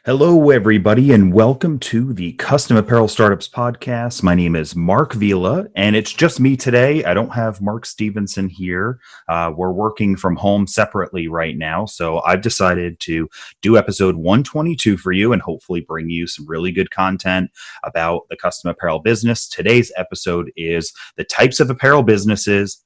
Hello, everybody, and welcome to the Custom Apparel Startups Podcast. My name is Mark Vila, and it's just me today. I don't have Mark Stevenson here. We're working from home separately right now, so I've decided to do episode 122 for you and hopefully bring you some really good content about the custom apparel business. Today's episode is the types of apparel businesses,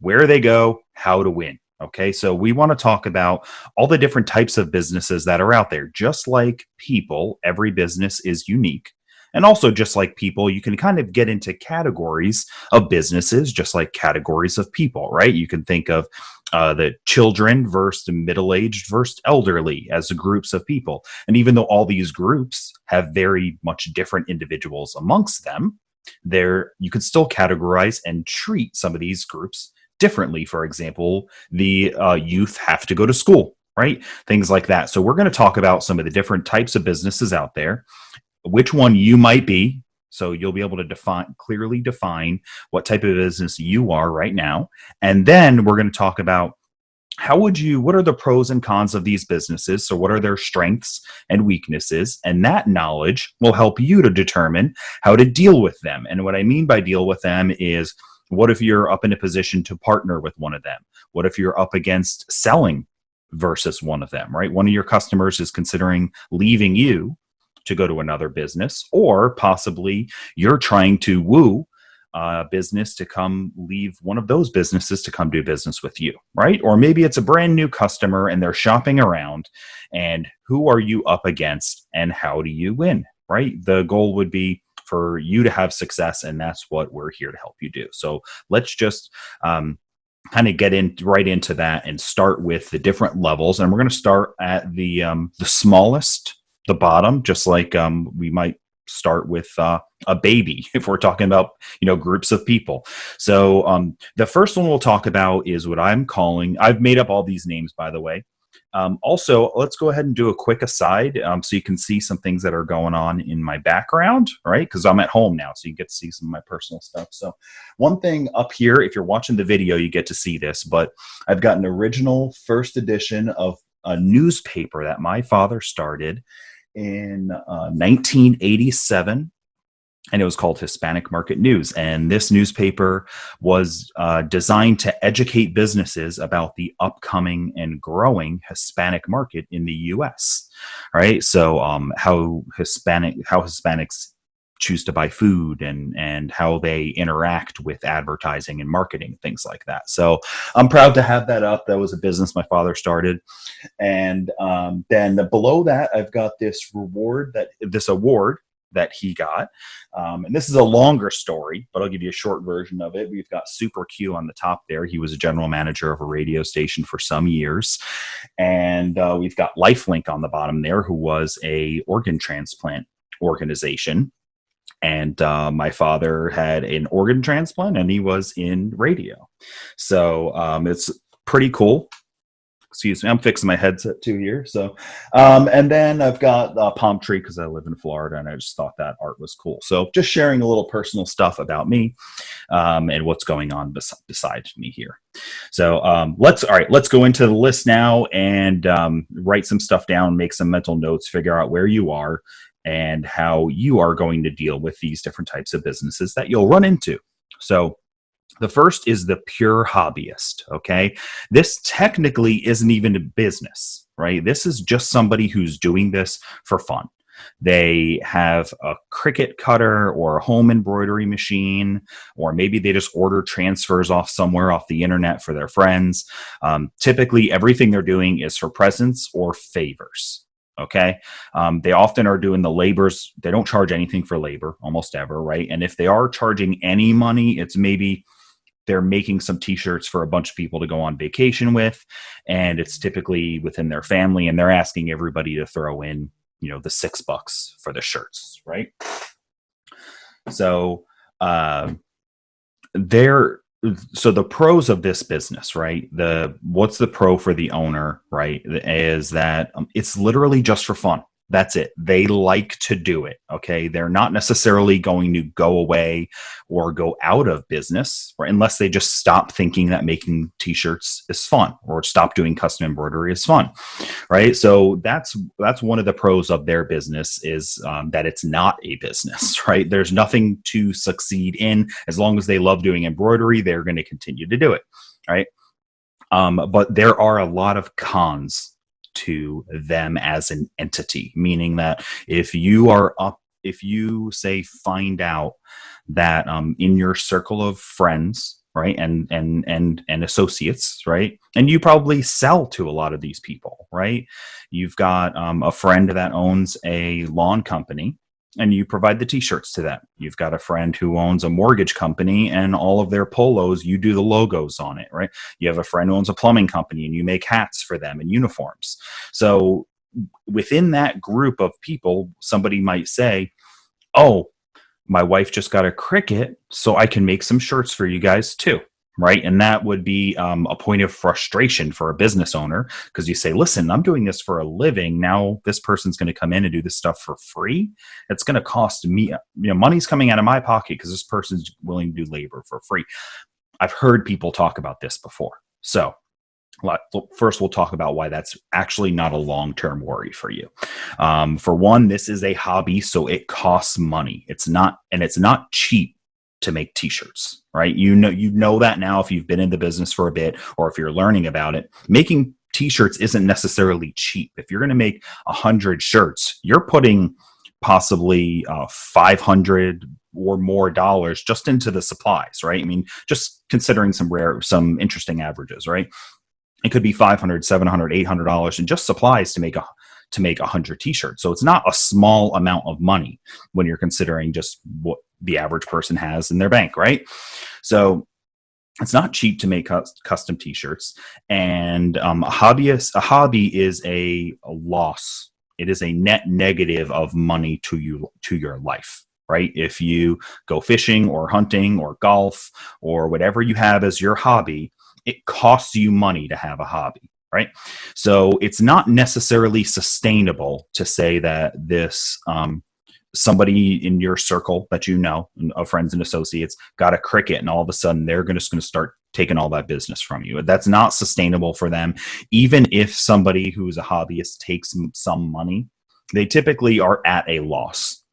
where they go, how to win. Okay, so we want to talk about all the different types of businesses that are out there. Just like people, every business is unique. And also, just like people, you can kind of get into categories of businesses, just like categories of people, right? You can think of the children versus the middle-aged versus elderly as groups of people. And even though all these groups have very much different individuals amongst them, you could still categorize and treat some of these groups differently. For example, the youth have to go to school, right? Things like that. So we're going to talk about some of the different types of businesses out there, which one you might be. So you'll be able to clearly define what type of business you are right now. And then we're going to talk about what are the pros and cons of these businesses? So what are their strengths and weaknesses? And that knowledge will help you to determine how to deal with them. And what I mean by deal with them is, what if you're up in a position to partner with one of them? What if you're up against selling versus one of them, right? One of your customers is considering leaving you to go to another business, or possibly you're trying to woo a business to come leave one of those businesses to come do business with you, right? Or maybe it's a brand new customer and they're shopping around, and who are you up against and how do you win, right? The goal would be for you to have success, and that's what we're here to help you do. So let's just kind of get right into that and start with the different levels. And we're going to start at the smallest, the bottom, just like we might start with a baby if we're talking about groups of people. So the first one we'll talk about is what I've made up all these names, by the way. Also, let's go ahead and do a quick aside so you can see some things that are going on in my background, right? Because I'm at home now, so you get to see some of my personal stuff. So one thing up here, if you're watching the video, you get to see this, but I've got an original first edition of a newspaper that my father started in 1987. And it was called Hispanic Market News. And this newspaper was designed to educate businesses about the upcoming and growing Hispanic market in the U.S. Right? So how Hispanics choose to buy food and how they interact with advertising and marketing, things like that. So I'm proud to have that up. That was a business my father started. And then below that, I've got this award that he got. And this is a longer story, but I'll give you a short version of it. We've got Super Q on the top there. He was a general manager of a radio station for some years. And we've got LifeLink on the bottom there, who was a organ transplant organization. And my father had an organ transplant and he was in radio. So it's pretty cool. Excuse me, I'm fixing my headset too here. So, and then I've got a palm tree because I live in Florida and I just thought that art was cool. So just sharing a little personal stuff about me and what's going on besides me here. So let's go into the list now and write some stuff down, make some mental notes, figure out where you are and how you are going to deal with these different types of businesses that you'll run into. So the first is the pure hobbyist, okay? This technically isn't even a business, right? This is just somebody who's doing this for fun. They have a Cricut cutter or a home embroidery machine, or maybe they just order transfers off somewhere off the internet for their friends. Typically, everything they're doing is for presents or favors. Okay. They often are doing the labors. They don't charge anything for labor almost ever, right? And if they are charging any money, it's maybe they're making some t-shirts for a bunch of people to go on vacation with. And it's typically within their family and they're asking everybody to throw in, the $6 for the shirts, right? So, so the pros of this business, right? What's the pro for the owner, right? Is that it's literally just for fun. That's it. They like to do it. Okay. They're not necessarily going to go away or go out of business, right? Unless they just stop thinking that making t-shirts is fun, or stop doing custom embroidery is fun, right? So that's one of the pros of their business is that it's not a business, right? There's nothing to succeed in. As long as they love doing embroidery, they're going to continue to do it, right? But there are a lot of cons to them as an entity, meaning that if you say find out that in your circle of friends, right, and associates, right, and you probably sell to a lot of these people, right? You've got a friend that owns a lawn company, and you provide the t-shirts to them. You've got a friend who owns a mortgage company, and all of their polos, you do the logos on it, right? You have a friend who owns a plumbing company, and you make hats for them and uniforms. So within that group of people, somebody might say, oh, my wife just got a Cricut, so I can make some shirts for you guys too. Right. And that would be a point of frustration for a business owner, because you say, listen, I'm doing this for a living. Now this person's going to come in and do this stuff for free. It's going to cost me, money's coming out of my pocket because this person's willing to do labor for free. I've heard people talk about this before. So first, we'll talk about why that's actually not a long-term worry for you. For one, this is a hobby, so it costs money. It's not cheap to make t-shirts, right? You know that now if you've been in the business for a bit, or if you're learning about it. Making t-shirts isn't necessarily cheap. If you're going to make 100 shirts, you're putting possibly $500 or more dollars just into the supplies, right? I mean, just considering some interesting averages, right? It could be $500, $700, $800 in just supplies to make 100 t-shirts. So it's not a small amount of money when you're considering just what the average person has in their bank, right? So it's not cheap to make custom t-shirts. And a hobby is a loss. It is a net negative of money to your life, right? If you go fishing or hunting or golf or whatever you have as your hobby, it costs you money to have a hobby, right? So it's not necessarily sustainable to say that this somebody in your circle that of friends and associates got a Cricut, and all of a sudden they're just going to start taking all that business from you. That's not sustainable for them. Even if somebody who's a hobbyist takes some money, they typically are at a loss.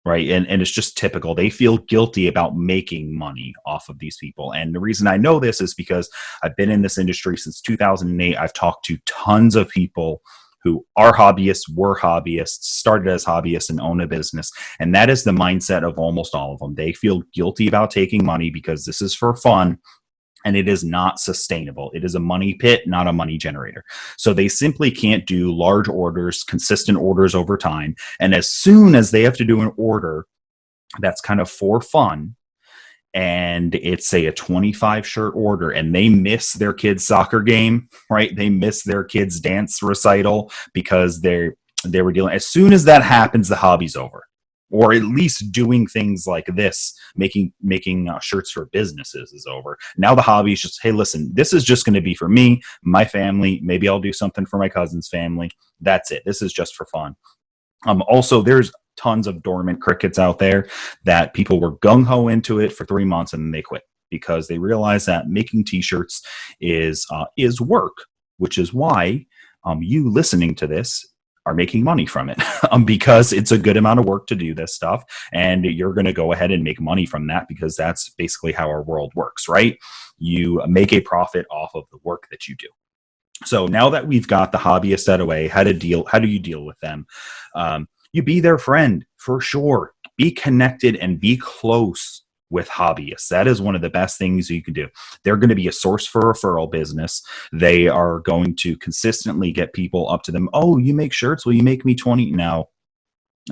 Right. And it's just typical. They feel guilty about making money off of these people. And the reason I know this is because I've been in this industry since 2008. I've talked to tons of people who are hobbyists, were hobbyists, started as hobbyists, and own a business. And that is the mindset of almost all of them. They feel guilty about taking money because this is for fun. And it is not sustainable. It is a money pit, not a money generator. So they simply can't do large orders, consistent orders over time. And as soon as they have to do an order that's kind of for fun, and it's, say, a 25 shirt order, and they miss their kid's soccer game, right? They miss their kid's dance recital because they were dealing. As soon as that happens, the hobby's over. Or at least doing things like this, making shirts for businesses is over. Now the hobby is just, hey, listen, this is just going to be for me, my family. Maybe I'll do something for my cousin's family. That's it. This is just for fun. Also, there's tons of dormant Cricuts out there that people were gung-ho into it for 3 months and then they quit because they realize that making t-shirts is work, which is why you listening to this are making money from it because it's a good amount of work to do this stuff. And you're going to go ahead and make money from that because that's basically how our world works, right? You make a profit off of the work that you do. So now that we've got the hobbyist out of the way, how do you deal with them? You be their friend for sure. Be connected and be close with hobbyists. That is one of the best things you can do. They're going to be a source for referral business. They are going to consistently get people up to them. Oh, you make shirts? Will you make me 20? No,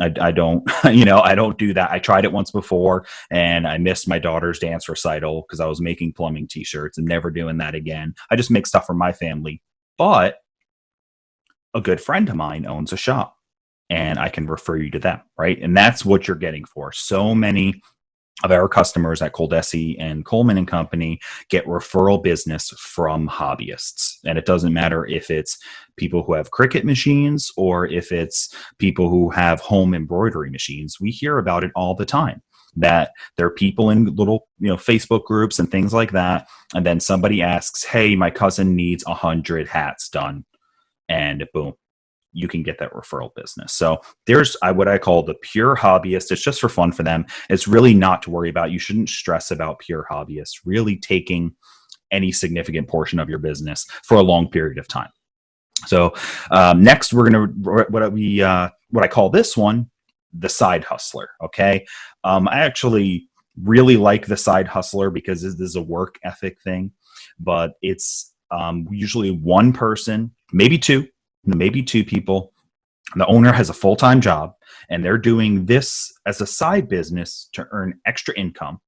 I don't, I don't do that. I tried it once before and I missed my daughter's dance recital because I was making plumbing t-shirts. I'm never doing that again. I just make stuff for my family. But a good friend of mine owns a shop and I can refer you to them, right? And that's what you're getting for. So many of our customers at ColDesi and Coleman and Company get referral business from hobbyists. And it doesn't matter if it's people who have Cricut machines or if it's people who have home embroidery machines. We hear about it all the time, that there are people in little, Facebook groups and things like that. And then somebody asks, hey, my cousin needs 100 hats done. And boom, you can get that referral business. So there's what I call the pure hobbyist. It's just for fun for them. It's really not to worry about. You shouldn't stress about pure hobbyists really taking any significant portion of your business for a long period of time. So next, we're going to what I call this one, the side hustler. Okay, I actually really like the side hustler because this is a work ethic thing, but it's usually one person, maybe two people. The owner has a full-time job and they're doing this as a side business to earn extra income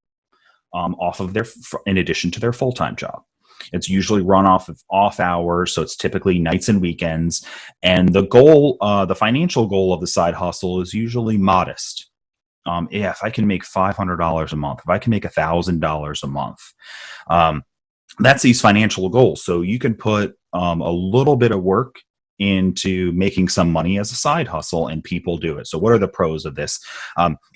off of in addition to their full-time job. It's usually run off of off hours, so it's typically nights and weekends. And the goal, the financial goal of the side hustle is usually modest. If I can make $500 a month, if I can make $1,000 a month, that's these financial goals. So you can put a little bit of work into making some money as a side hustle, and people do it. So what are the pros of this?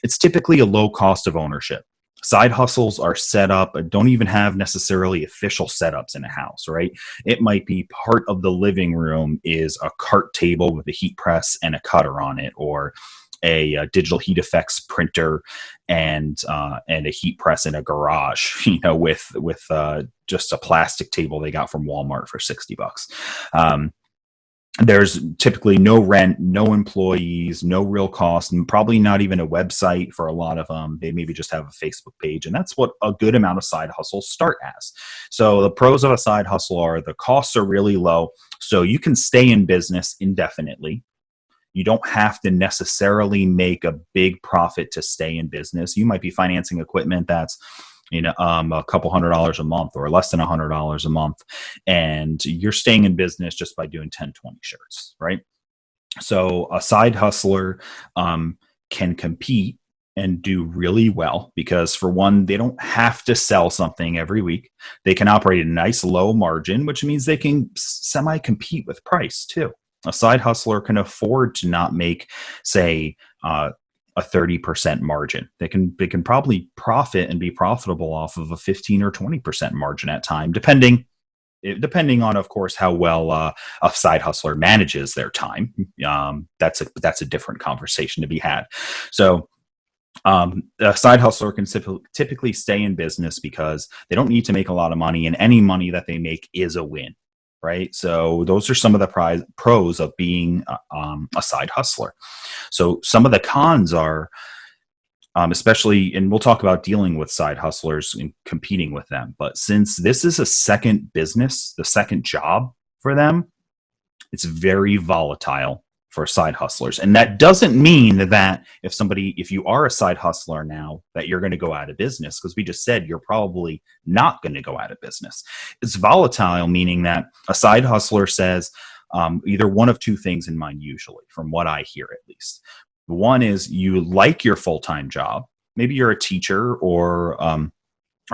It's typically a low cost of ownership. Side hustles are set up, don't even have necessarily official setups in a house, right? It might be part of the living room is a cart table with a heat press and a cutter on it, or a digital heat effects printer and a heat press in a garage, with just a plastic table they got from Walmart for $60. There's typically no rent, no employees, no real cost, and probably not even a website for a lot of them. They maybe just have a Facebook page, and that's what a good amount of side hustles start as. So the pros of a side hustle are the costs are really low, so you can stay in business indefinitely. You don't have to necessarily make a big profit to stay in business. You might be financing equipment that's a couple $100 a month or less than $100 a month, and you're staying in business just by doing 10, 20 shirts, right? So a side hustler can compete and do really well because, for one, they don't have to sell something every week. They can operate at a nice low margin, which means they can semi-compete with price too. A side hustler can afford to not make, say, a 30% margin. They can probably profit and be profitable off of a 15 or 20% margin at time, depending on, of course, how well a side hustler manages their time. That's a different conversation to be had. So a side hustler can typically stay in business because they don't need to make a lot of money, and any money that they make is a win. Right. So those are some of the pros of being a side hustler. So some of the cons are, especially, and we'll talk about dealing with side hustlers and competing with them. But since this is a second business, the second job for them, it's very volatile for side hustlers. And that doesn't mean that if you are a side hustler now, that you're going to go out of business, because we just said you're probably not going to go out of business. It's volatile, meaning that a side hustler says either one of two things in mind, usually, from what I hear at least. One is you like your full-time job. Maybe you're a teacher or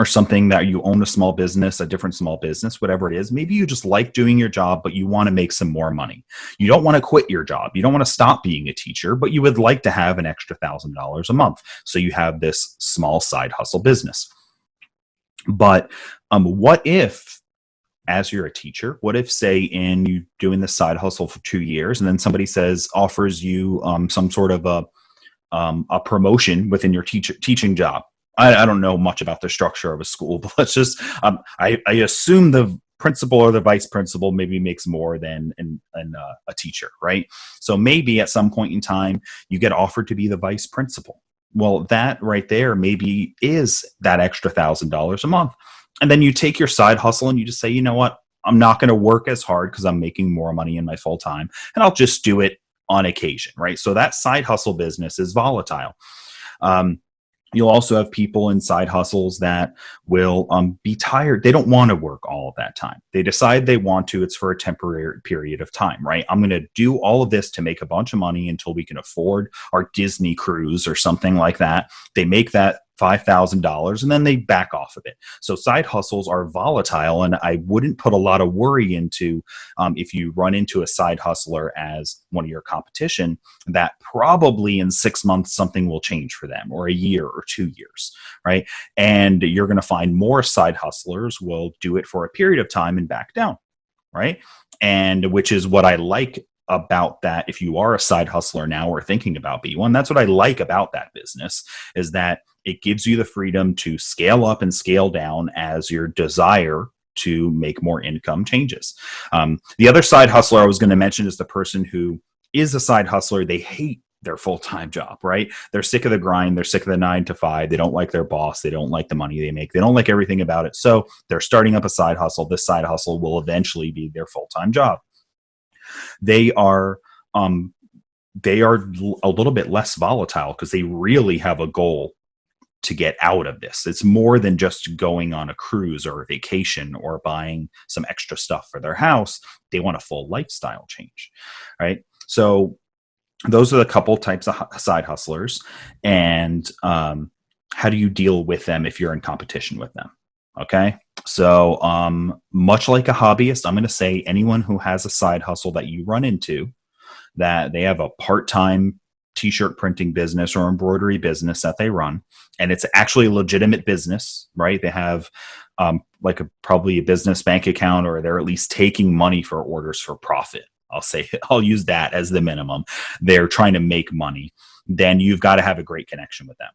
something, that you own a small business, a different small business, whatever it is. Maybe you just like doing your job, but you want to make some more money. You don't want to quit your job. You don't want to stop being a teacher, but you would like to have an extra $1,000 a month. So you have this small side hustle business. But what if, as you're a teacher, what if, say, you doing this side hustle for 2 years, and then somebody offers you some sort of a promotion within your teaching job? I don't know much about the structure of a school, but let's just, I assume the principal or the vice principal maybe makes more than a teacher, right? So maybe at some point in time, you get offered to be the vice principal. Well, that right there maybe is that extra $1,000 a month. And then you take your side hustle and you just say, you know what, I'm not going to work as hard because I'm making more money in my full time, and I'll just do it on occasion, right? So that side hustle business is volatile. You'll also have people in side hustles that will be tired. They don't want to work all of that time. They decide they want to. It's for a temporary period of time, right? I'm going to do all of this to make a bunch of money until we can afford our Disney cruise or something like that. They make that $5,000, and then they back off of it. So side hustles are volatile, and I wouldn't put a lot of worry into if you run into a side hustler as one of your competition, that probably in 6 months something will change for them, or a year or 2 years, right? And you're going to find more side hustlers will do it for a period of time and back down, right? And which is what I like about that. If you are a side hustler now or thinking about B1, that's what I like about that business, is that it gives you the freedom to scale up and scale down as your desire to make more income changes. The other side hustler I was going to mention is the person who is a side hustler. They hate their full-time job, right? They're sick of the grind. They're sick of the 9 to 5. They don't like their boss. They don't like the money they make. They don't like everything about it. So they're starting up a side hustle. This side hustle will eventually be their full-time job. They are a little bit less volatile because they really have a goal to get out of this. It's more than just going on a cruise or a vacation or buying some extra stuff for their house. They want a full lifestyle change, right? So those are the couple types of side hustlers. And how do you deal with them if you're in competition with them? Okay. So much like a hobbyist, I'm going to say anyone who has a side hustle that you run into, that they have a part-time t-shirt printing business or embroidery business that they run, and it's actually a legitimate business, right? They have probably a business bank account, or they're at least taking money for orders for profit. I'll use that as the minimum. They're trying to make money. Then you've got to have a great connection with them.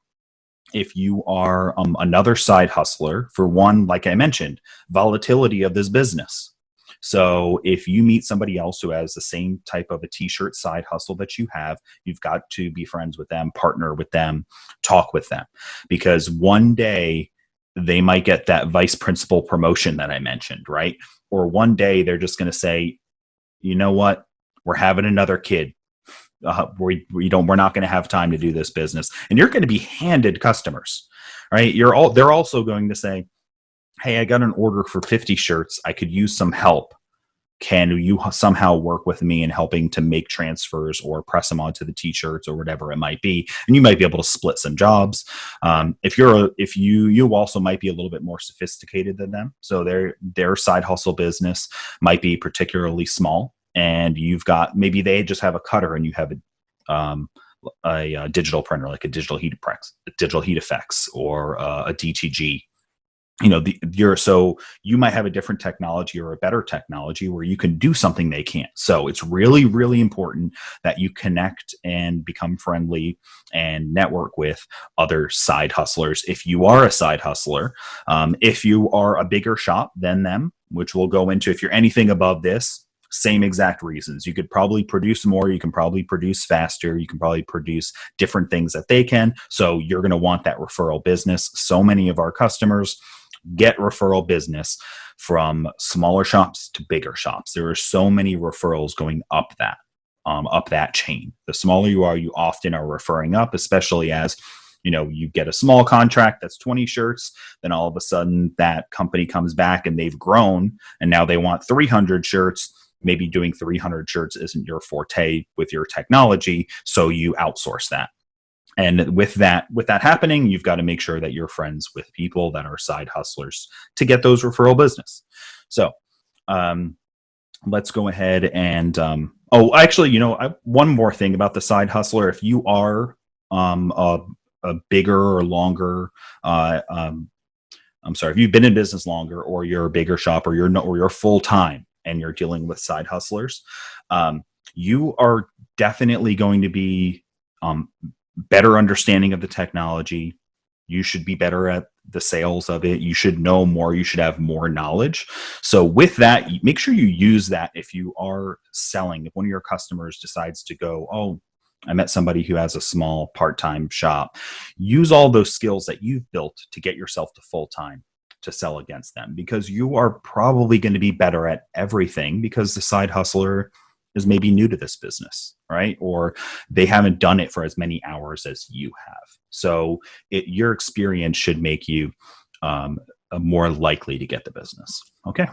If you are another side hustler, for one, like I mentioned, volatility of this business. So if you meet somebody else who has the same type of a t-shirt side hustle that you have, you've got to be friends with them, partner with them, talk with them, because one day they might get that vice principal promotion that I mentioned, right? Or one day they're just going to say, you know what, we're having another kid. We're not going to have time to do this business, and you're going to be handed customers, right? They're also going to say, hey, I got an order for 50 shirts. I could use some help. Can you somehow work with me in helping to make transfers or press them onto the t-shirts or whatever it might be? And you might be able to split some jobs. If you also might be a little bit more sophisticated than them. So their side hustle business might be particularly small, and maybe they just have a cutter and you have a digital printer, like a digital heat effects, or a DTG. So you might have a different technology or a better technology where you can do something they can't. So it's really, really important that you connect and become friendly and network with other side hustlers. If you are a side hustler, if you are a bigger shop than them, which we'll go into, if you're anything above this, same exact reasons. You could probably produce more. You can probably produce faster. You can probably produce different things that they can. So you're going to want that referral business. So many of our customers get referral business from smaller shops to bigger shops. There are so many referrals going up that chain. The smaller you are, you often are referring up, especially as you get a small contract that's 20 shirts, then all of a sudden that company comes back and they've grown and now they want 300 shirts. Maybe doing 300 shirts isn't your forte with your technology, so you outsource that. And with that happening, you've got to make sure that you're friends with people that are side hustlers to get those referral business. So let's go ahead and one more thing about the side hustler. If you are a bigger or longer, if you've been in business longer, or you're a bigger shop, or you're full time and you're dealing with side hustlers, you are definitely going to be better understanding of the technology. You should be better at the sales of it. You should know more. You should have more knowledge. So with that, make sure you use that if you are selling. If one of your customers decides to go, oh, I met somebody who has a small part-time shop, use all those skills that you've built to get yourself to full-time to sell against them, because you are probably going to be better at everything, because the side hustler is maybe new to this business, right? Or they haven't done it for as many hours as you have. So your experience should make you more likely to get the business. Okay.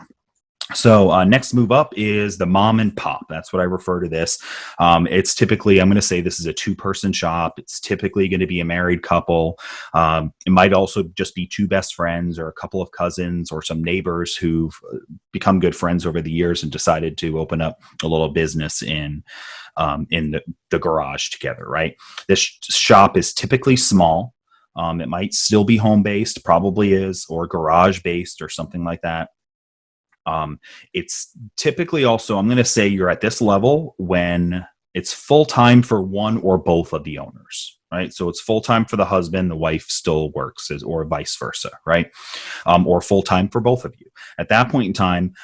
So next move up is the mom and pop. That's what I refer to this. It's typically, I'm going to say this is a two-person shop. It's typically going to be a married couple. It might also just be two best friends or a couple of cousins or some neighbors who've become good friends over the years and decided to open up a little business in the garage together, right? This shop is typically small. It might still be home-based, probably is, or garage-based or something like that. It's typically also, I'm going to say you're at this level when it's full time for one or both of the owners, right? So it's full time for the husband, the wife still works, or vice versa, right? Or full time for both of you. At that point in time,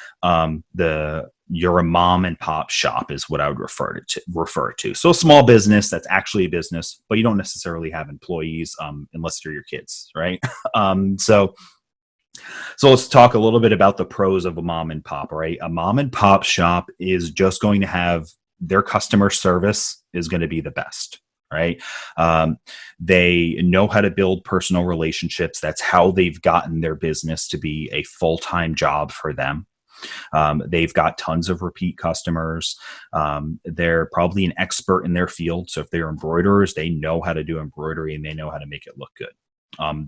you're a mom and pop shop is what I would refer to. So a small business that's actually a business, but you don't necessarily have employees unless they're your kids, right? So let's talk a little bit about the pros of a mom and pop, right? A mom and pop shop is just going to have their customer service is going to be the best, right? They know how to build personal relationships. That's how they've gotten their business to be a full-time job for them. They've got tons of repeat customers. They're probably an expert in their field. So if they're embroiderers, they know how to do embroidery and they know how to make it look good.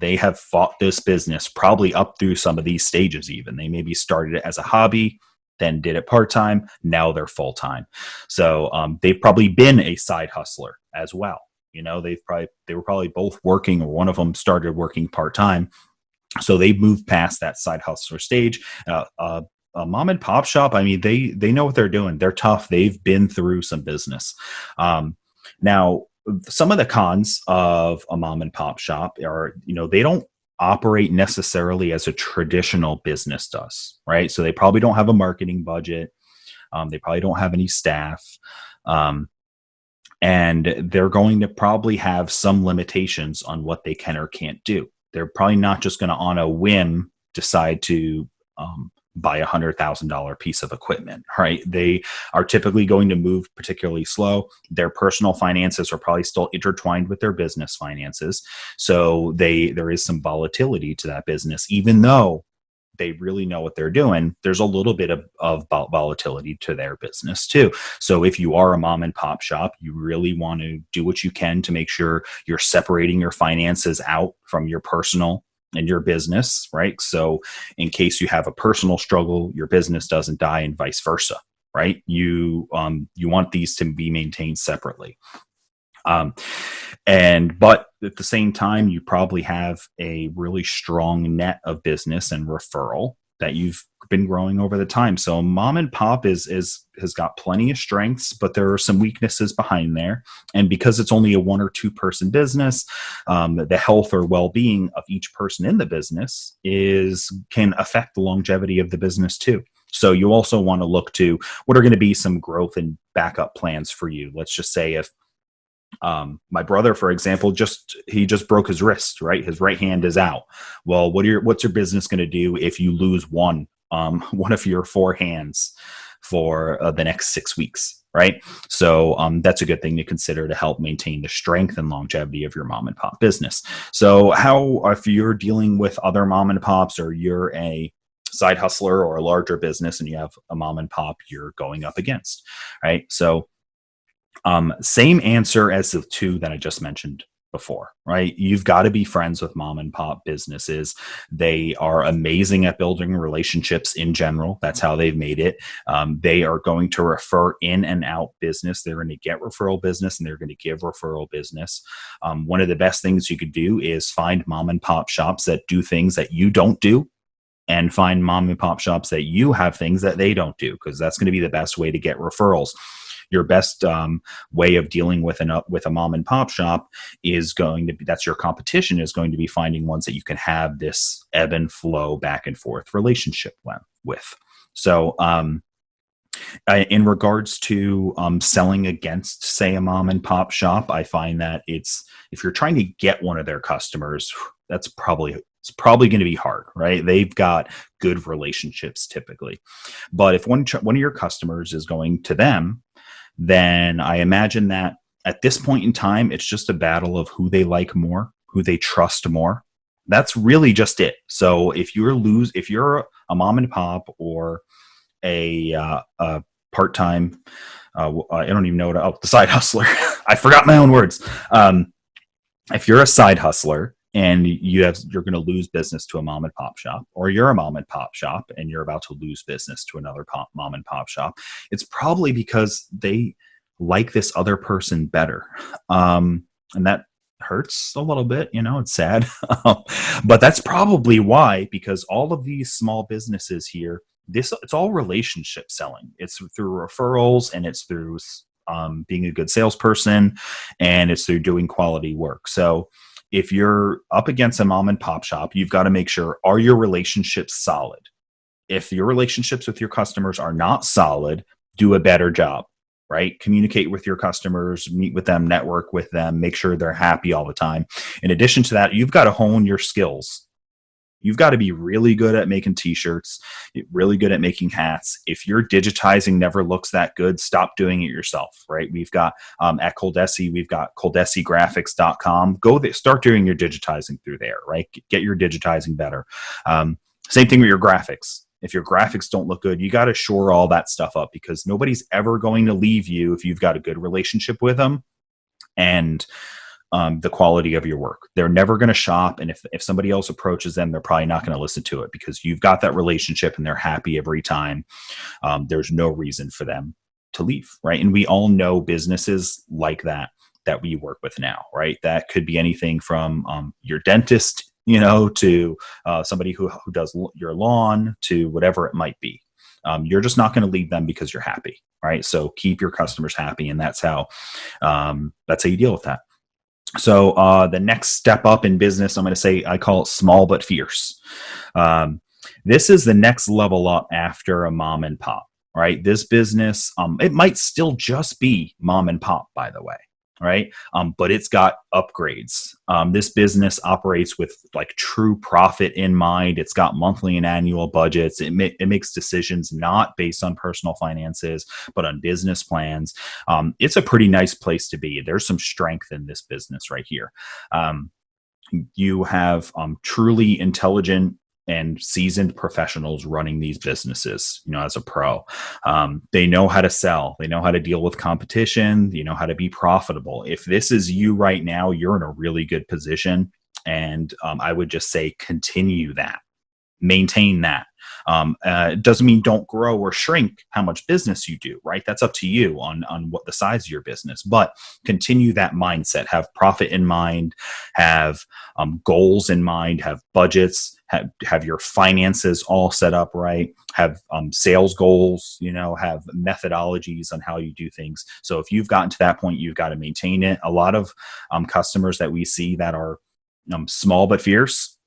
They have fought this business probably up through some of these stages even. They maybe started it as a hobby, then did it part-time. Now they're full-time. So they've probably been a side hustler as well. You know, they were probably both working, or one of them started working part-time. So they moved past that side hustler stage. A mom and pop shop, I mean, they know what they're doing. They're tough. They've been through some business. Now, some of the cons of a mom and pop shop are, they don't operate necessarily as a traditional business does, right? So they probably don't have a marketing budget. They probably don't have any staff. And they're going to probably have some limitations on what they can or can't do. They're probably not just going to, on a whim, decide to buy $100,000 piece of equipment, right? They are typically going to move particularly slow. Their personal finances are probably still intertwined with their business finances. So there is some volatility to that business, even though they really know what they're doing. There's a little bit of volatility to their business too. So if you are a mom and pop shop, you really want to do what you can to make sure you're separating your finances out from your personal and your business, right? So in case you have a personal struggle, your business doesn't die, and vice versa, right? You want these to be maintained separately. But at the same time, you probably have a really strong net of business and referral that you've been growing over the time. So mom and pop has got plenty of strengths, but there are some weaknesses behind there. And because it's only a 1 or 2 person business, the health or well-being of each person in the business can affect the longevity of the business too. So you also want to look to what are going to be some growth and backup plans for you. Let's just say if my brother, for example, he just broke his wrist, right? His right hand is out. Well, what's your business going to do if you lose one of your 4 hands for the next 6 weeks, right? So that's a good thing to consider to help maintain the strength and longevity of your mom and pop business. So if you're dealing with other mom and pops, or you're a side hustler or a larger business and you have a mom and pop you're going up against, right? So same answer as the 2 that I just mentioned before, right? You've got to be friends with mom and pop businesses. They are amazing at building relationships in general. That's how they've made it. They are going to refer in and out business. They're going to get referral business and they're going to give referral business. One of the best things you could do is find mom and pop shops that do things that you don't do, and find mom and pop shops that you have things that they don't do, because that's going to be the best way to get referrals. Your best way of dealing with a mom and pop shop is going to be, that's your competition, is going to be finding ones that you can have this ebb and flow back and forth relationship with. So in regards to selling against, say, a mom and pop shop, I find that if you're trying to get one of their customers, it's probably going to be hard, right? They've got good relationships typically. But if one of your customers is going to them, then I imagine that at this point in time, it's just a battle of who they like more, who they trust more. That's really just it. So if you're a mom and pop, or a part-time, I don't even know the side hustler. I forgot my own words. If you're a side hustler and you're going to lose business to a mom and pop shop, or you're a mom and pop shop and you're about to lose business to another mom and pop shop, it's probably because they like this other person better. And that hurts a little bit, it's sad. But that's probably why, because all of these small businesses here, it's all relationship selling. It's through referrals, and it's through being a good salesperson, and it's through doing quality work. So if you're up against a mom and pop shop, you've got to make sure, are your relationships solid? If your relationships with your customers are not solid, do a better job, right? Communicate with your customers, meet with them, network with them, make sure they're happy all the time. In addition to that, you've got to hone your skills. You've got to be really good at making t-shirts, really good at making hats. If your digitizing never looks that good, stop doing it yourself, right? We've got at ColDesi, we've got ColDesiGraphics.com. Go there, start doing your digitizing through there, right? Get your digitizing better. Same thing with your graphics. If your graphics don't look good, you got to shore all that stuff up, because nobody's ever going to leave you if you've got a good relationship with them and the quality of your work. They're never going to shop. And if somebody else approaches them, they're probably not going to listen to it, because you've got that relationship and they're happy every time. There's no reason for them to leave, right? And we all know businesses like that we work with now, right? That could be anything from your dentist, to somebody who does your lawn, to whatever it might be. You're just not going to leave them because you're happy, right? So keep your customers happy, and that's how you deal with that. So the next step up in business, I'm going to say, I call it small but fierce. This is the next level up after a mom and pop, right? This business, it might still just be mom and pop, by the way, right? But it's got upgrades. This business operates with like true profit in mind. It's got monthly and annual budgets. It makes decisions not based on personal finances, but on business plans. It's a pretty nice place to be. There's some strength in this business right here. You have truly intelligent and seasoned professionals running these businesses, as a pro. They know how to sell. They know how to deal with competition. They know how to be profitable. If this is you right now, you're in a really good position. And I would just say continue that. Maintain that. It doesn't mean don't grow or shrink how much business you do, right? That's up to you on what the size of your business, but continue that mindset. Have profit in mind, have goals in mind, have budgets, have your finances all set up right, have sales goals, have methodologies on how you do things. So if you've gotten to that point, you've got to maintain it. A lot of customers that we see that are small but fierce,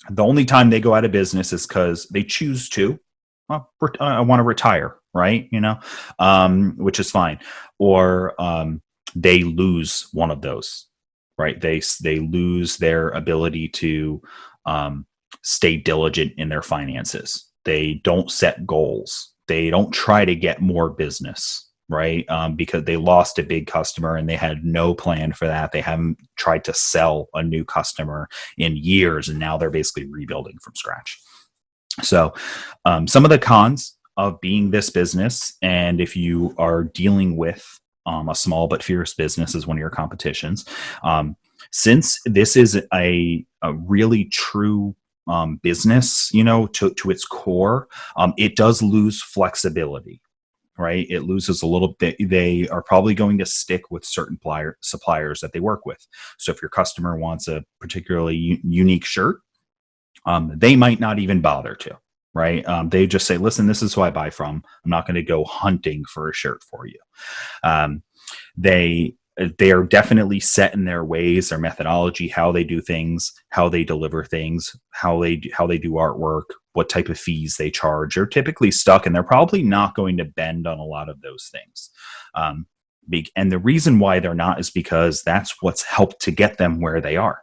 the only time they go out of business is because they choose to. I want to retire, right? Which is fine. Or they lose one of those, right? They lose their ability to stay diligent in their finances. They don't set goals. They don't try to get more business, right? Because they lost a big customer and they had no plan for that. They haven't tried to sell a new customer in years, and now they're basically rebuilding from scratch. So some of the cons of being this business, and if you are dealing with a small but fierce business as one of your competitions, since this is a really true business, to its core, it does lose flexibility. Right? It loses a little bit. They are probably going to stick with certain suppliers that they work with. So if your customer wants a particularly unique shirt, they might not even bother to, right? They just say, listen, this is who I buy from. I'm not going to go hunting for a shirt for you. They are definitely set in their ways, their methodology, how they do things, how they deliver things, how they do artwork, what type of fees they charge. They're typically stuck, and they're probably not going to bend on a lot of those things. And the reason why they're not is because that's what's helped to get them where they are.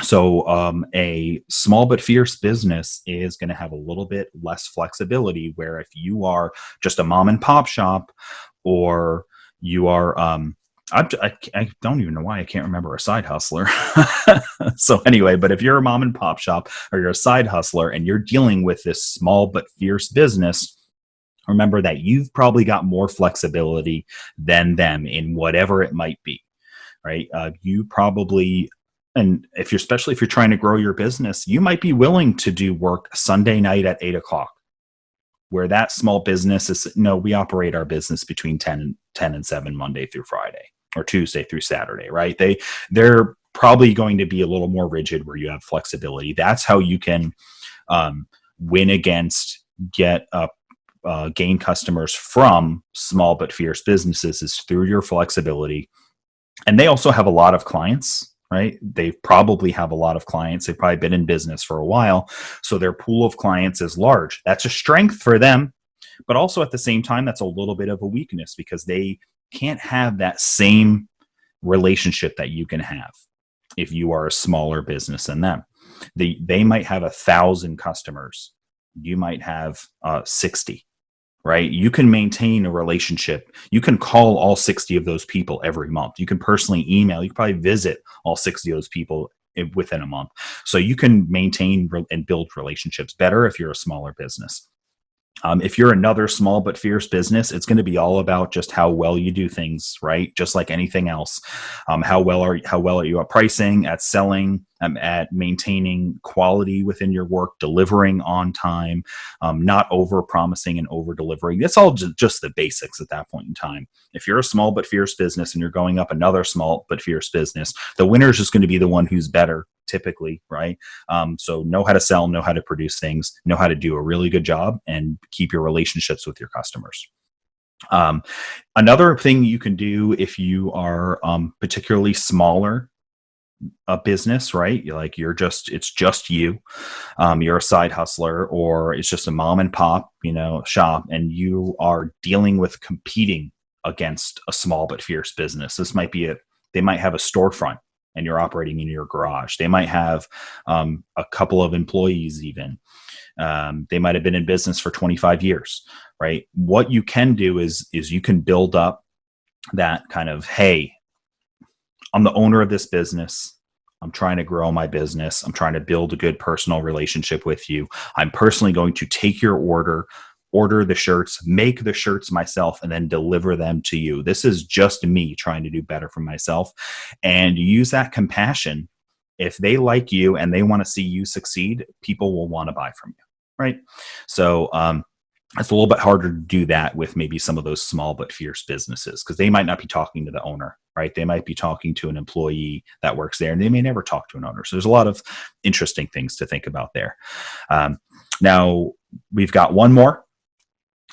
So a small but fierce business is going to have a little bit less flexibility, where if you are just a mom and pop shop, or you are I don't even know why I can't remember a side hustler. So anyway, but if you're a mom and pop shop, or you're a side hustler and you're dealing with this small but fierce business, remember that you've probably got more flexibility than them in whatever it might be, right? You probably, and especially if you're trying to grow your business, you might be willing to do work Sunday night at 8 o'clock, where that small business is, no, we operate our business between 10 and 7, Monday through Friday, or Tuesday through Saturday, right? They're probably going to be a little more rigid where you have flexibility. That's how you can win against, gain customers from small but fierce businesses, is through your flexibility. And they also have a lot of clients, right? They probably have a lot of clients. They've probably been in business for a while. So their pool of clients is large. That's a strength for them. But also at the same time, that's a little bit of a weakness, because they can't have that same relationship that you can have if you are a smaller business than them. They might have 1,000 customers. You might have 60. Right? You can maintain a relationship. You can call all 60 of those people every month. You can personally email. You can probably visit all 60 of those people within a month. So you can maintain and build relationships better if you're a smaller business. If you're another small but fierce business, it's going to be all about just how well you do things, right? Just like anything else. How well are you at pricing, at selling, at maintaining quality within your work, delivering on time, not over promising and over delivering. That's all just the basics at that point in time. If you're a small but fierce business and you're going up another small but fierce business, the winner is just going to be the one who's better, typically, right? So know how to sell, know how to produce things, know how to do a really good job, and keep your relationships with your customers. Another thing you can do if you are particularly smaller a business, right? It's just you, you're a side hustler, or it's just a mom and pop, shop, and you are dealing with competing against a small but fierce business. This might be they might have a storefront and you're operating in your garage. They might have a couple of employees even. They might have been in business for 25 years, right? What you can do is you can build up that kind of, hey, I'm the owner of this business. I'm trying to grow my business. I'm trying to build a good personal relationship with you. I'm personally going to take your order the shirts, make the shirts myself, and then deliver them to you. This is just me trying to do better for myself. And use that compassion. If they like you and they want to see you succeed, people will want to buy from you, right? So it's a little bit harder to do that with maybe some of those small but fierce businesses, because they might not be talking to the owner, right? They might be talking to an employee that works there, and they may never talk to an owner. So there's a lot of interesting things to think about there. Now, we've got one more.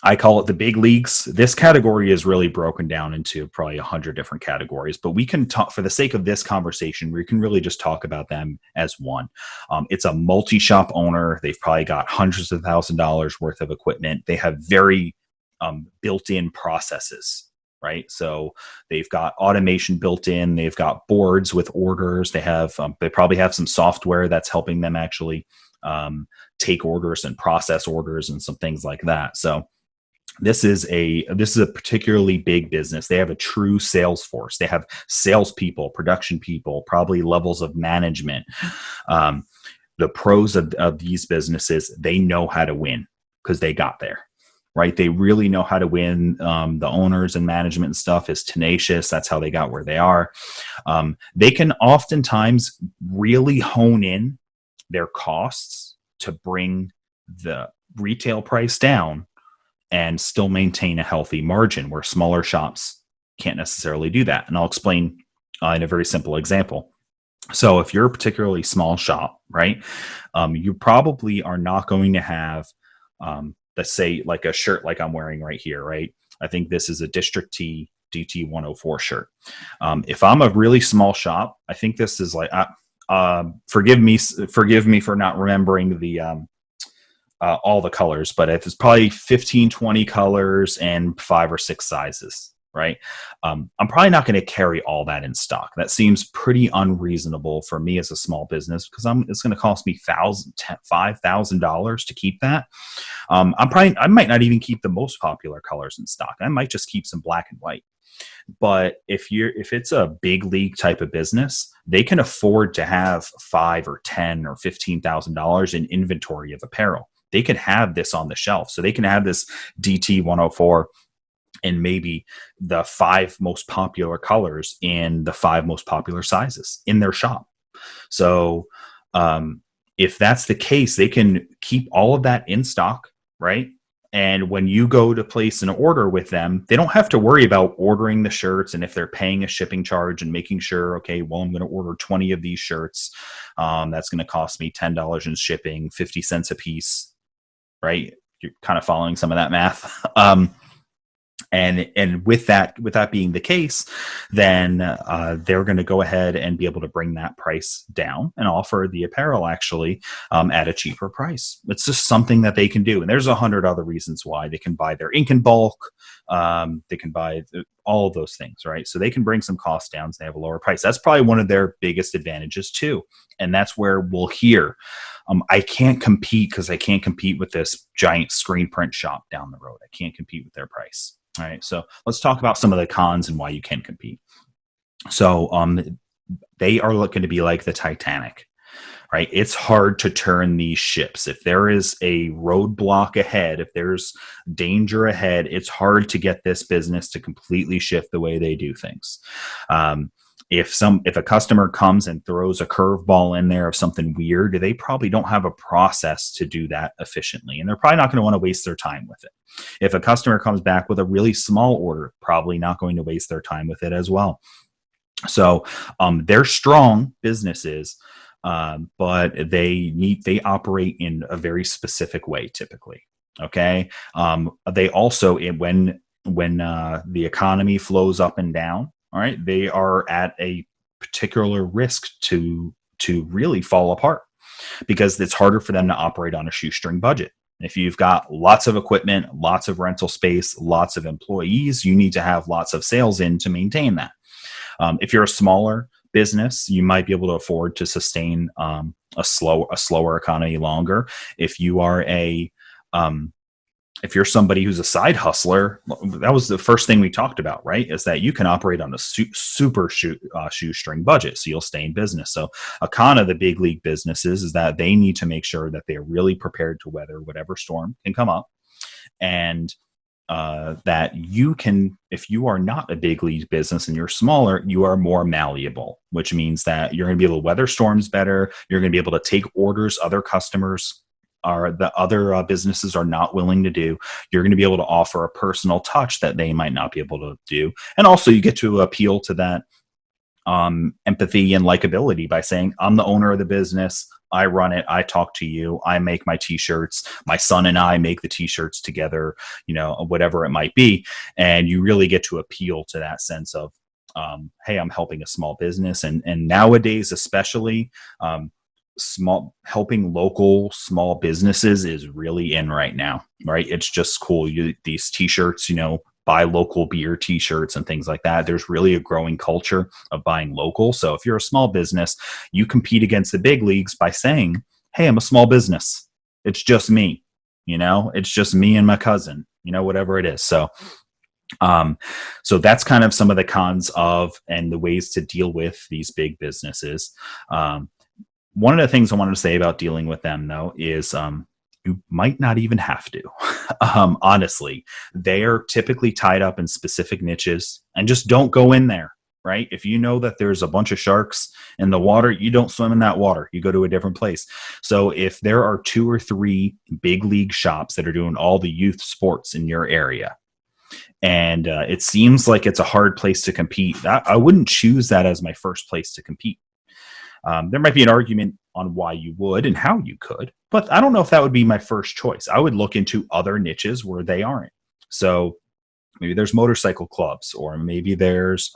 I call it the big leagues. This category is really broken down into probably 100 different categories, but we can talk, for the sake of this conversation, we can really just talk about them as one. It's a multi-shop owner. They've probably got hundreds of $1,000s worth of equipment. They have very built-in processes, right? So they've got automation built in. They've got boards with orders. They probably have some software that's helping them actually take orders and process orders and some things like that. So this is a particularly big business. They have a true sales force. They have salespeople, production people, probably levels of management. The pros of these businesses, they know how to win because they got there, right? They really know how to win. The owners and management and stuff is tenacious. That's how they got where they are. They can oftentimes really hone in their costs to bring the retail price down and still maintain a healthy margin, where smaller shops can't necessarily do that. And I'll explain in a very simple example. So if you're a particularly small shop, right, you probably are not going to have, let's say, like a shirt like I'm wearing right here, right? I think this is a District T DT 104 shirt. If I'm a really small shop, I think this is like, forgive me for not remembering the all the colors, but it's probably 15, 20 colors and 5 or 6 sizes, right? I'm probably not going to carry all that in stock. That seems pretty unreasonable for me as a small business, because it's going to cost me $5,000 to keep that. I might not even keep the most popular colors in stock. I might just keep some black and white. But if it's a big league type of business, they can afford to have $5,000 or $10,000 or $15,000 in inventory of apparel. they can have this on the shelf. So they can have this DT 104 in maybe the 5 most popular colors in the 5 most popular sizes in their shop. So if that's the case, they can keep all of that in stock, right? And when you go to place an order with them, they don't have to worry about ordering the shirts and if they're paying a shipping charge and making sure, okay, well, I'm going to order 20 of these shirts. That's going to cost me $10 in shipping, 50 cents a piece, right? You're kind of following some of that math. And with that being the case, then they're going to go ahead and be able to bring that price down and offer the apparel actually at a cheaper price. It's just something that they can do. And there's 100 other reasons why. They can buy their ink in bulk. They can buy all of those things, right? So they can bring some costs down so they have a lower price. That's probably one of their biggest advantages too. And that's where we'll hear, I can't compete because I can't compete with this giant screen print shop down the road. I can't compete with their price. All right, so let's talk about some of the cons and why you can compete. So they are looking to be like the Titanic, right? It's hard to turn these ships. If there is a roadblock ahead, if there's danger ahead, it's hard to get this business to completely shift the way they do things. If a customer comes and throws a curveball in there of something weird, they probably don't have a process to do that efficiently, and they're probably not going to want to waste their time with it. If a customer comes back with a really small order, probably not going to waste their time with it as well. So they're strong businesses, but they operate in a very specific way typically. Okay, they also when the economy flows up and down. All right, they are at a particular risk to really fall apart because it's harder for them to operate on a shoestring budget. If you've got lots of equipment, lots of rental space, lots of employees, you need to have lots of sales in to maintain that. If you're a smaller business, you might be able to afford to sustain a slower economy longer. If you are if you're somebody who's a side hustler, that was the first thing we talked about, right? Is that you can operate on a super shoestring budget, so you'll stay in business. So a con of the big league businesses is that they need to make sure that they're really prepared to weather whatever storm can come up, and that you can, if you are not a big league business and you're smaller, you are more malleable, which means that you're going to be able to weather storms better. You're going to be able to take orders other customers the other businesses are not willing to do. You're going to be able to offer a personal touch that they might not be able to do. And also you get to appeal to that empathy and likability by saying, I'm the owner of the business. I run it. I talk to you. I make my t-shirts. My son and I make the t-shirts together, whatever it might be. And you really get to appeal to that sense of, hey, I'm helping a small business. And nowadays, especially, helping local small businesses is really in right now, right? It's just cool. These t-shirts, buy local beer t-shirts and things like that. There's really a growing culture of buying local. So if you're a small business, you compete against the big leagues by saying, hey, I'm a small business. It's just me, it's just me and my cousin, whatever it is. So that's kind of some of the cons of and the ways to deal with these big businesses. One of the things I wanted to say about dealing with them, though, is you might not even have to. Honestly, they are typically tied up in specific niches, and just don't go in there, right? If you know that there's a bunch of sharks in the water, you don't swim in that water. You go to a different place. So if there are 2 or 3 big league shops that are doing all the youth sports in your area, and it seems like it's a hard place to compete, I wouldn't choose that as my first place to compete. There might be an argument on why you would and how you could, but I don't know if that would be my first choice. I would look into other niches where they aren't. So maybe there's motorcycle clubs, or maybe there's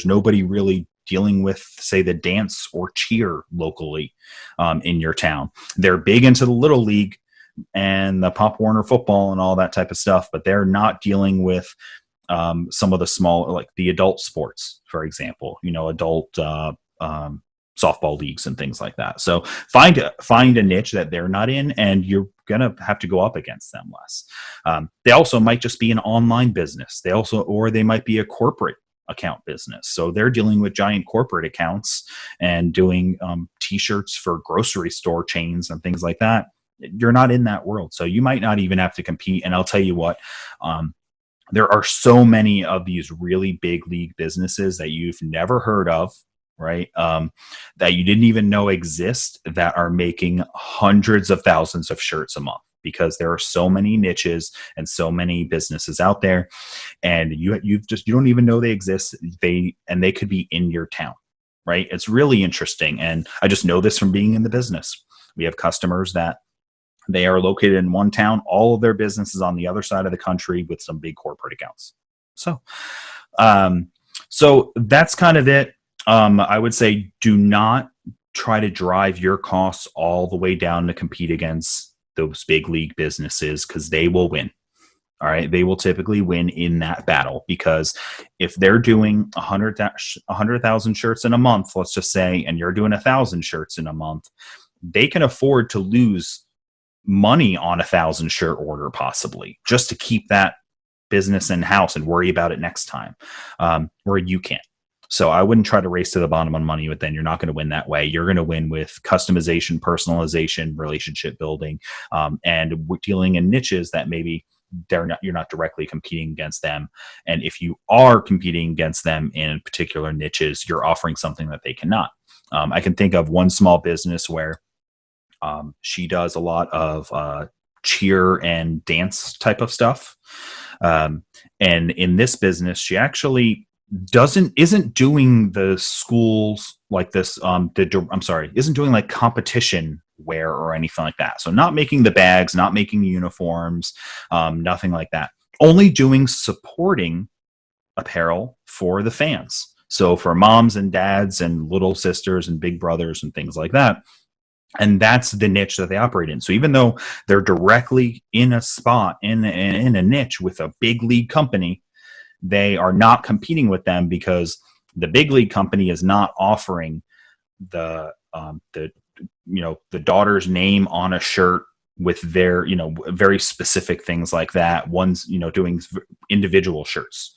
nobody really dealing with, say, the dance or cheer locally in your town. They're big into the Little League and the Pop Warner football and all that type of stuff, but they're not dealing with some of the small, like the adult sports, for example, adult softball leagues and things like that. So find a niche that they're not in, and you're going to have to go up against them less. They also might just be an online business. Or they might be a corporate account business. So they're dealing with giant corporate accounts and doing t-shirts for grocery store chains and things like that. You're not in that world. So you might not even have to compete. And I'll tell you what, there are so many of these really big league businesses that you've never heard of, right? That you didn't even know exist, that are making hundreds of thousands of shirts a month, because there are so many niches and so many businesses out there, and you don't even know they exist. They could be in your town, right? It's really interesting. And I just know this from being in the business. We have customers that they are located in one town, all of their business is on the other side of the country with some big corporate accounts. So, so that's kind of it. I would say do not try to drive your costs all the way down to compete against those big league businesses, because they will win. All right. They will typically win in that battle, because if they're doing 100,000 shirts in a month, let's just say, and you're doing 1,000 shirts in a month, they can afford to lose money on 1,000 shirt order, possibly, just to keep that business in house and worry about it next time, where you can't. So I wouldn't try to race to the bottom on money, but then you're not going to win that way. You're going to win with customization, personalization, relationship building, and dealing in niches that maybe you're not directly competing against them. And if you are competing against them in particular niches, you're offering something that they cannot. I can think of one small business where she does a lot of cheer and dance type of stuff. And in this business, she actually isn't doing the schools like this. Isn't doing like competition wear or anything like that. So not making the bags, not making uniforms, nothing like that. Only doing supporting apparel for the fans. So for moms and dads and little sisters and big brothers and things like that. And that's the niche that they operate in. So even though they're directly in a spot, in a niche with a big league company, they are not competing with them, because the big league company is not offering the daughter's name on a shirt with their, very specific things like that. One's, doing individual shirts.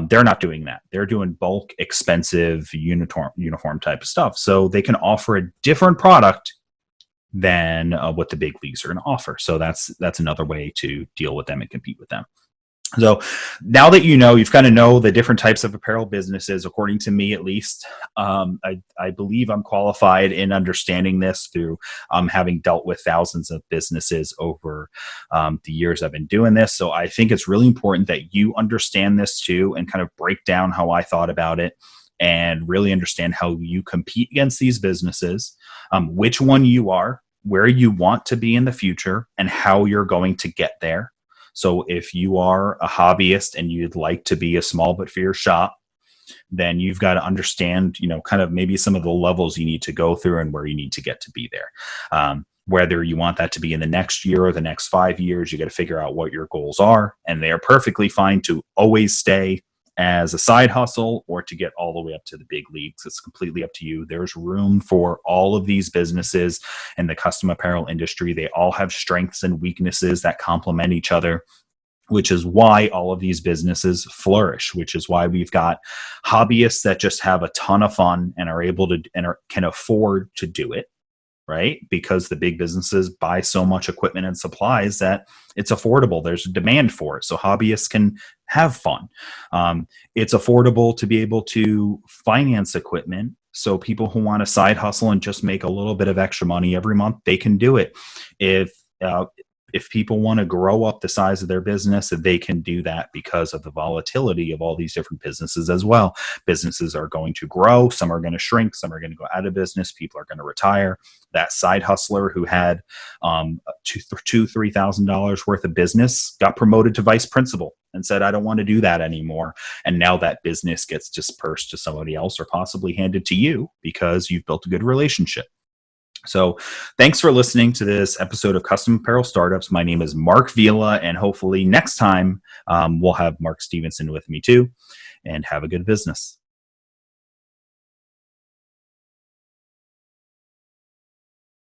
They're not doing that. They're doing bulk, expensive uniform type of stuff. So they can offer a different product than what the big leagues are going to offer. So that's another way to deal with them and compete with them. So now that you've kind of know the different types of apparel businesses, according to me at least, I believe I'm qualified in understanding this through having dealt with thousands of businesses over the years I've been doing this. So I think it's really important that you understand this too, and kind of break down how I thought about it, and really understand how you compete against these businesses, which one you are, where you want to be in the future, and how you're going to get there. So if you are a hobbyist and you'd like to be a small but fierce shop, then you've got to understand, kind of maybe some of the levels you need to go through and where you need to get to be there. Whether you want that to be in the next year or the next 5 years, you got to figure out what your goals are. And they are perfectly fine to always stay as a side hustle or to get all the way up to the big leagues. It's completely up to you. There's room for all of these businesses in the custom apparel industry. They all have strengths and weaknesses that complement each other, which is why all of these businesses flourish, which is why we've got hobbyists that just have a ton of fun and are able to can afford to do it, right? Because the big businesses buy so much equipment and supplies that it's affordable. There's a demand for it. So hobbyists can have fun. It's affordable to be able to finance equipment. So people who want to side hustle and just make a little bit of extra money every month, they can do it. If people want to grow up the size of their business, they can do that because of the volatility of all these different businesses as well. Businesses are going to grow. Some are going to shrink. Some are going to go out of business. People are going to retire. That side hustler who had $2,000-$3,000 worth of business got promoted to vice principal and said, I don't want to do that anymore. And now that business gets dispersed to somebody else or possibly handed to you because you've built a good relationship. So thanks for listening to this episode of Custom Apparel Startups. My name is Mark Vila, and hopefully next time we'll have Mark Stevenson with me too, and have a good business.